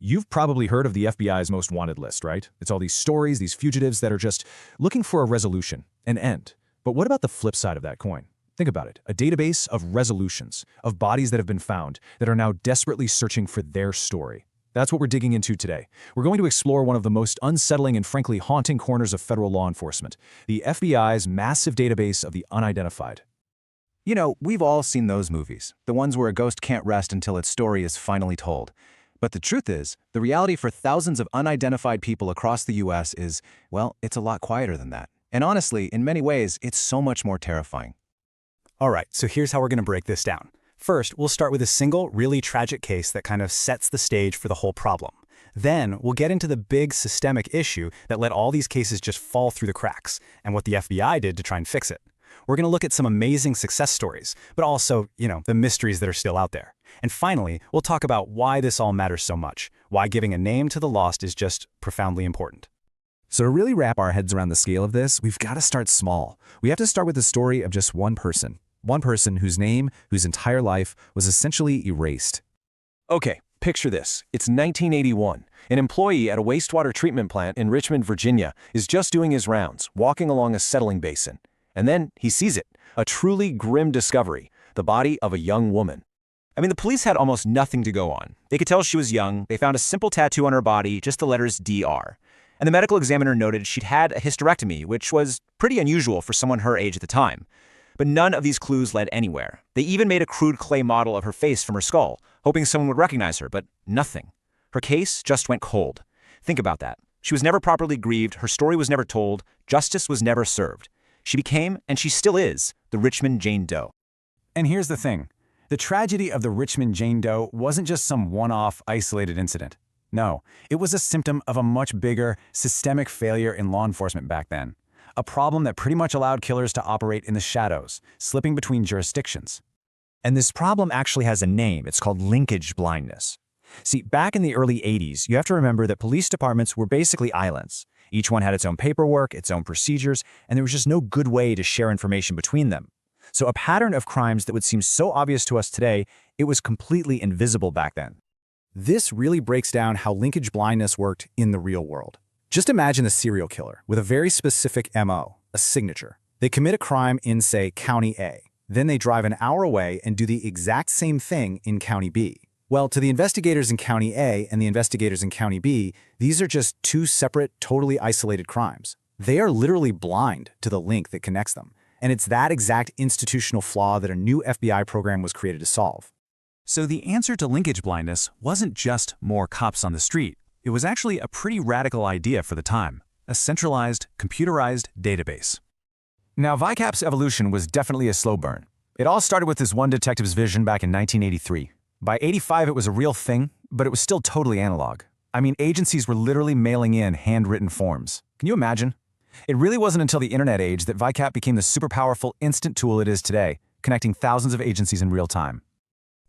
You've probably heard of the FBI's most wanted list, right? It's all these stories, these fugitives that are just looking for a resolution, an end. But what about the flip side of that coin? Think about it, a database of resolutions, of bodies that have been found, that are now desperately searching for their story. That's what we're digging into today. We're going to explore one of the most unsettling and frankly haunting corners of federal law enforcement, the FBI's massive database of the unidentified. You know, we've all seen those movies, the ones where a ghost can't rest until its story is finally told. But the truth is, the reality for thousands of unidentified people across the US is, well, it's a lot quieter than that. And honestly, in many ways, it's so much more terrifying. All right, so here's how we're going to break this down. First, we'll start with a single, really tragic case that kind of sets the stage for the whole problem. Then, we'll get into the big systemic issue that let all these cases just fall through the cracks, and what the FBI did to try and fix it. We're going to look at some amazing success stories, but also, the mysteries that are still out there. And finally, we'll talk about why this all matters so much, why giving a name to the lost is just profoundly important. So to really wrap our heads around the scale of this, we've got to start small. We have to start with the story of just one person whose name, whose entire life was essentially erased. Okay, picture this. It's 1981. An employee at a wastewater treatment plant in Richmond, Virginia, is just doing his rounds, walking along a settling basin. And then he sees it, a truly grim discovery, the body of a young woman. I mean, the police had almost nothing to go on. They could tell she was young. They found a simple tattoo on her body, just the letters DR. And the medical examiner noted she'd had a hysterectomy, which was pretty unusual for someone her age at the time. But none of these clues led anywhere. They even made a crude clay model of her face from her skull, hoping someone would recognize her, but nothing. Her case just went cold. Think about that. She was never properly grieved, her story was never told, justice was never served. She became, and she still is, the Richmond Jane Doe. And here's the thing. The tragedy of the Richmond Jane Doe wasn't just some one-off, isolated incident. No, it was a symptom of a much bigger, systemic failure in law enforcement back then. A problem that pretty much allowed killers to operate in the shadows, slipping between jurisdictions. And this problem actually has a name. It's called linkage blindness. See, back in the early 80s, you have to remember that police departments were basically islands. Each one had its own paperwork, its own procedures, and there was just no good way to share information between them. So a pattern of crimes that would seem so obvious to us today, it was completely invisible back then. This really breaks down how linkage blindness worked in the real world. Just imagine a serial killer with a very specific MO, a signature. They commit a crime in, say, County A. Then they drive an hour away and do the exact same thing in County B. Well, to the investigators in County A and the investigators in County B, these are just two separate, totally isolated crimes. They are literally blind to the link that connects them. And it's that exact institutional flaw that a new FBI program was created to solve. So the answer to linkage blindness wasn't just more cops on the street. It was actually a pretty radical idea for the time, a centralized, computerized database. Now, VICAP's evolution was definitely a slow burn. It all started with this one detective's vision back in 1983. By 85, it was a real thing, but it was still totally analog. I mean, agencies were literally mailing in handwritten forms. Can you imagine? It really wasn't until the internet age that VICAP became the super powerful instant tool it is today, connecting thousands of agencies in real time.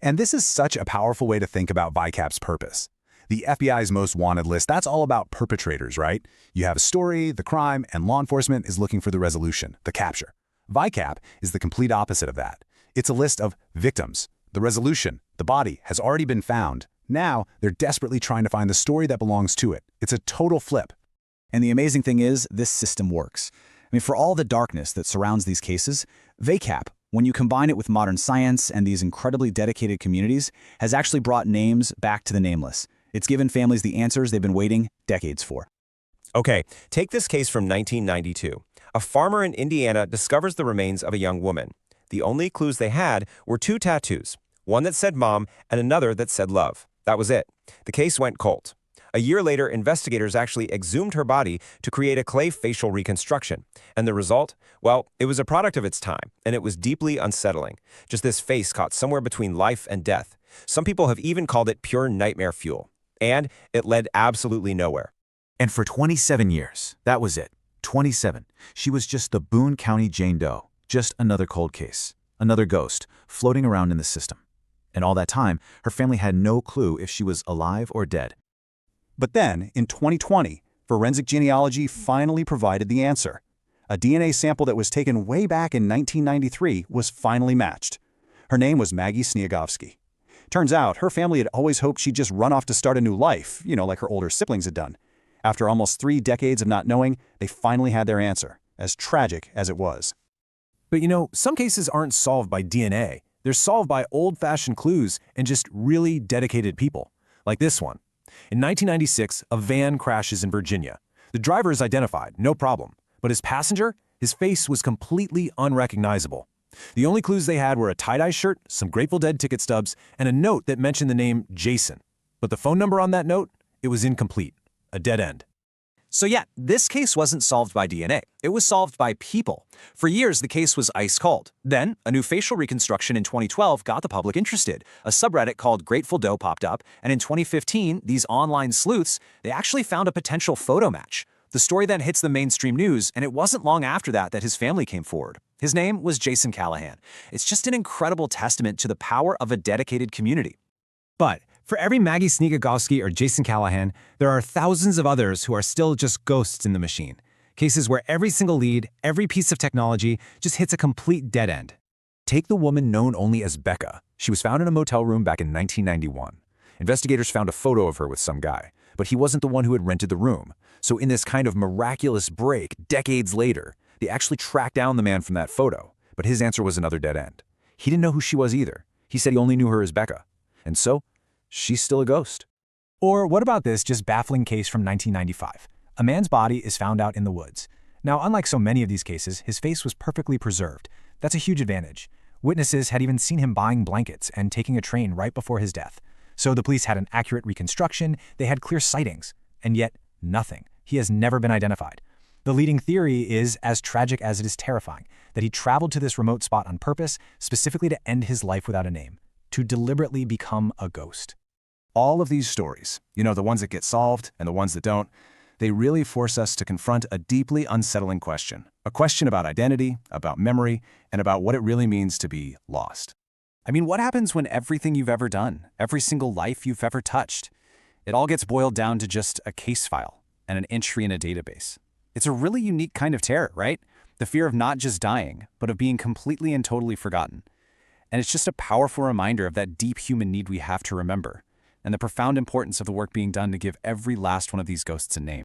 And this is such a powerful way to think about VICAP's purpose. The FBI's most wanted list, that's all about perpetrators, right? You have a story, the crime, and law enforcement is looking for the resolution, the capture. VICAP is the complete opposite of that. It's a list of victims. The resolution, the body, has already been found. Now, they're desperately trying to find the story that belongs to it. It's a total flip. And the amazing thing is, this system works. I mean, for all the darkness that surrounds these cases, VICAP, when you combine it with modern science and these incredibly dedicated communities, has actually brought names back to the nameless. It's given families the answers they've been waiting decades for. Okay, take this case from 1992. A farmer in Indiana discovers the remains of a young woman. The only clues they had were two tattoos, one that said mom and another that said love. That was it. The case went cold. A year later, investigators actually exhumed her body to create a clay facial reconstruction. And the result? Well, it was a product of its time, and it was deeply unsettling. Just this face caught somewhere between life and death. Some people have even called it pure nightmare fuel. And it led absolutely nowhere. And for 27 years, that was it. 27. She was just the Boone County Jane Doe. Just another cold case. Another ghost floating around in the system. And all that time, her family had no clue if she was alive or dead. But then, in 2020, forensic genealogy finally provided the answer. A DNA sample that was taken way back in 1993 was finally matched. Her name was Maggie Sniegovsky. Turns out her family had always hoped she'd just run off to start a new life, like her older siblings had done. After almost 3 decades of not knowing, they finally had their answer, as tragic as it was. But some cases aren't solved by DNA. They're solved by old-fashioned clues and just really dedicated people. Like this one. In 1996, a van crashes in Virginia. The driver is identified, no problem. But his passenger? His face was completely unrecognizable. The only clues they had were a tie-dye shirt, some Grateful Dead ticket stubs, and a note that mentioned the name Jason. But the phone number on that note? It was incomplete. A dead end. So yeah, this case wasn't solved by DNA. It was solved by people. For years, the case was ice cold. Then, a new facial reconstruction in 2012 got the public interested. A subreddit called Grateful Doe popped up, and in 2015, these online sleuths, they actually found a potential photo match. The story then hits the mainstream news, and it wasn't long after that his family came forward. His name was Jason Callahan. It's just an incredible testament to the power of a dedicated community. But for every Maggie Sneakagowski or Jason Callahan, there are thousands of others who are still just ghosts in the machine. Cases where every single lead, every piece of technology just hits a complete dead end. Take the woman known only as Becca. She was found in a motel room back in 1991. Investigators found a photo of her with some guy, but he wasn't the one who had rented the room. So in this kind of miraculous break, decades later, they actually tracked down the man from that photo, but his answer was another dead end. He didn't know who she was either. He said he only knew her as Becca. And so, she's still a ghost. Or what about this just baffling case from 1995? A man's body is found out in the woods. Now, unlike so many of these cases, his face was perfectly preserved. That's a huge advantage. Witnesses had even seen him buying blankets and taking a train right before his death. So the police had an accurate reconstruction, they had clear sightings, and yet nothing. He has never been identified. The leading theory is as tragic as it is terrifying, that he traveled to this remote spot on purpose, specifically to end his life without a name, to deliberately become a ghost. All of these stories, the ones that get solved and the ones that don't, they really force us to confront a deeply unsettling question. A question about identity, about memory, and about what it really means to be lost. I mean, what happens when everything you've ever done, every single life you've ever touched, it all gets boiled down to just a case file and an entry in a database? It's a really unique kind of terror, right? The fear of not just dying, but of being completely and totally forgotten. And it's just a powerful reminder of that deep human need we have to remember, and the profound importance of the work being done to give every last one of these ghosts a name.